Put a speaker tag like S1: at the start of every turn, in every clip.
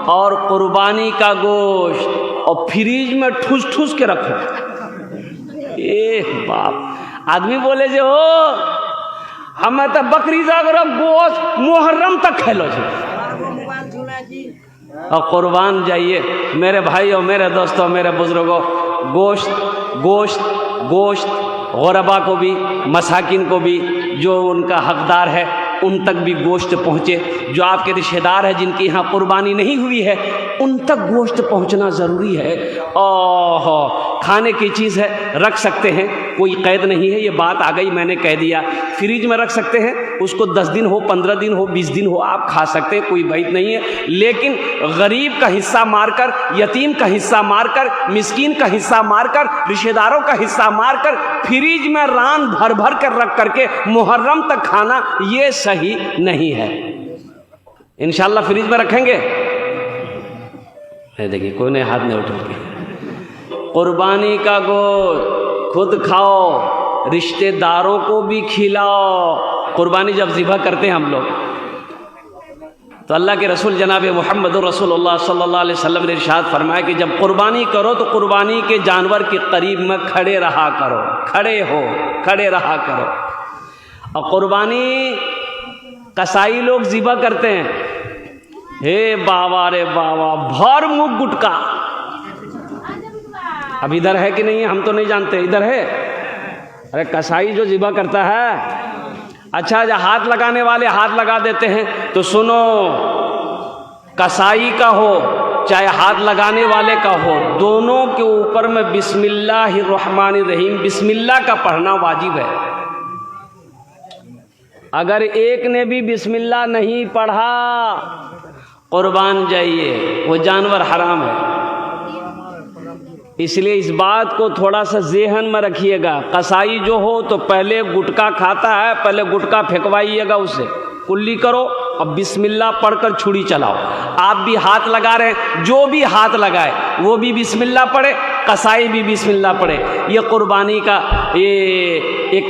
S1: और कुर्बानी का गोश्त और फ्रीज में ठूस ठूस के रखो। बाप आदमी बोले जो हो हमें तो बकरी जागर गोश्त मुहर्रम तक खेलो और कुर्बान जाइए। मेरे भाई और मेरे दोस्तों मेरे बुजुर्गों, गोश्त गोश्त गोश्त गुरबा को भी, मसाकिन को भी, जो उनका हकदार है उन तक भी गोश्त पहुँचे। जो आपके रिश्तेदार हैं जिनकी यहाँ कुर्बानी नहीं हुई है उन तक गोश्त पहुँचना ज़रूरी है। ओह खाने की चीज़ है, रख सकते हैं, कोई कैद नहीं है। ये बात आ गई मैंने कह दिया। फ्रिज में रख सकते हैं, उसको 10 दिन हो, 15 दिन हो, 20 दिन हो आप खा सकते हैं, कोई बात नहीं है। लेकिन गरीब का हिस्सा मारकर, यतीम का हिस्सा मारकर, मिस्कीन का हिस्सा मारकर, रिश्तेदारों का हिस्सा मारकर फ्रिज में रान भर भर कर रख करके मुहर्रम तक खाना, ये सही नहीं है। इंशाल्लाह फ्रिज में रखेंगे। देखिए कोई ने हाथ नहीं उठा। कुर्बानी का गोश्त खुद खाओ, रिश्तेदारों को भी खिलाओ। कुर्बानी जब ज़िबा करते हैं हम लोग तो अल्लाह के रसूल जनाब मुहम्मदुर रसूलुल्लाह सल्लल्लाहु अलैहि वसल्लम ने इरशाद फरमाया कि जब कुर्बानी करो तो कुर्बानी के जानवर के करीब में खड़े रहा करो, खड़े रहा करो। और कुर्बानी कसाई लोग ज़िबा करते हैं, हे बाबा रे बाबा, भर मुँह गुटका। अब इधर है कि नहीं है हम तो नहीं जानते, इधर है। अरे कसाई जो ज़िबा करता है, अच्छा जो हाथ लगाने वाले हाथ लगा देते हैं, तो सुनो, कसाई का हो चाहे हाथ लगाने वाले का हो, दोनों के ऊपर में बिस्मिल्लाहिर्रहमानिर्रहीम बिस्मिल्लाह का पढ़ना वाजिब है। अगर एक ने भी बिस्मिल्लाह नहीं पढ़ा कुर्बान जाइए, वो जानवर हराम है। इसलिए इस बात को थोड़ा सा ज़हन में रखिएगा। कसाई जो हो तो पहले गुटखा खाता है, पहले गुटखा फेंकवाइएगा उसे, कुल्ली करो और बिस्मिल्लाह पढ़कर छुरी चलाओ। आप भी हाथ लगा रहे हैं, जो भी हाथ लगाए वो भी बिस्मिल्लाह पढ़े, कसाई भी बिस्मिल्लाह पढ़े। ये कुर्बानी का ये एक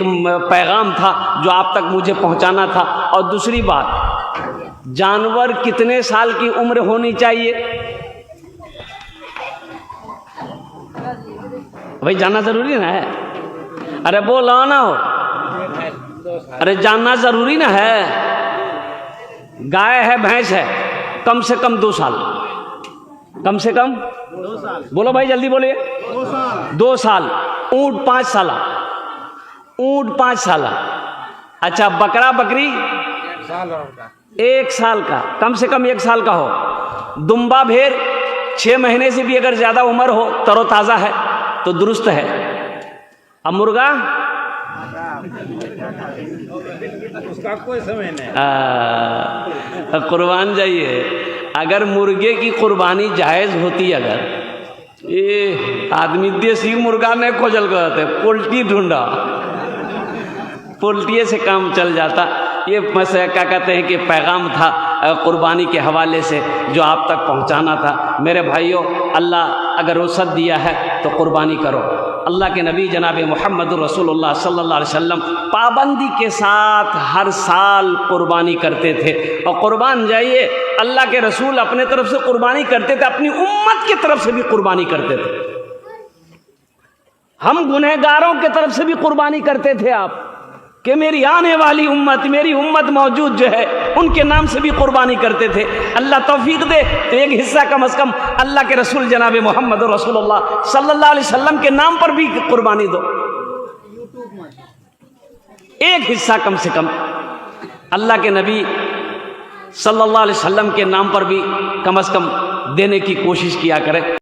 S1: पैगाम था जो आप तक मुझे पहुंचाना था। और दूसरी बात, जानवर कितने साल की उम्र होनी चाहिए भाई, जानना जरूरी ना है। अरे बोलो ना हो, अरे जानना जरूरी ना है। गाय है, भैंस है, कम से कम 2 साल, कम से कम 2 साल। बोलो भाई जल्दी बोलिए। 2 साल। ऊँट 5 साल, ऊँट 5 साल। अच्छा बकरा बकरी 1 साल का, कम से कम 1 साल का हो। दुम्बा भेड़ 6 महीने से भी अगर ज़्यादा उम्र हो, तरोताज़ा है तो दुरुस्त है। अब मुर्गा उसका कोई समय नहीं। कुर्बान जाइए। अगर मुर्गे की कुर्बानी जायज़ होती, अगर ये आदमी देसी मुर्गा में खोजल करते, पोल्ट्री ढूंढा, पोल्ट्री से काम चल जाता। ये क्या कहते हैं कि पैगाम था कुर्बानी के हवाले से जो आप तक पहुंचाना था। मेरे भाइयों, अल्लाह अगर रुख़्सत दिया है तो कुर्बानी करो। अल्लाह के नबी जनाब मुहम्मदुर रसूलुल्लाह सल्लल्लाहु अलैहि वसल्लम पाबंदी के साथ हर साल कुर्बानी करते थे। और कुर्बान जाइए, अल्लाह के रसूल अपने तरफ से कुर्बानी करते थे, अपनी उम्मत की तरफ से भी कुर्बानी करते थे। हम गुनहगारों की तरफ से भी कुर्बानी करते थे आप कि मेरी आने वाली उम्मत, मेरी उम्मत मौजूद जो है उनके नाम से भी कुर्बानी करते थे। अल्लाह तौफीक दे तो एक हिस्सा कम से कम अल्लाह के रसूल जनाब मोहम्मद रसूलुल्लाह सल्लल्लाहु अलैहि वसल्लम के नाम पर भी कुर्बानी दो। एक हिस्सा कम से कम अल्लाह के नबी सल्लल्लाहु अलैहि वसल्लम के नाम पर भी कम से कम देने की कोशिश किया करें।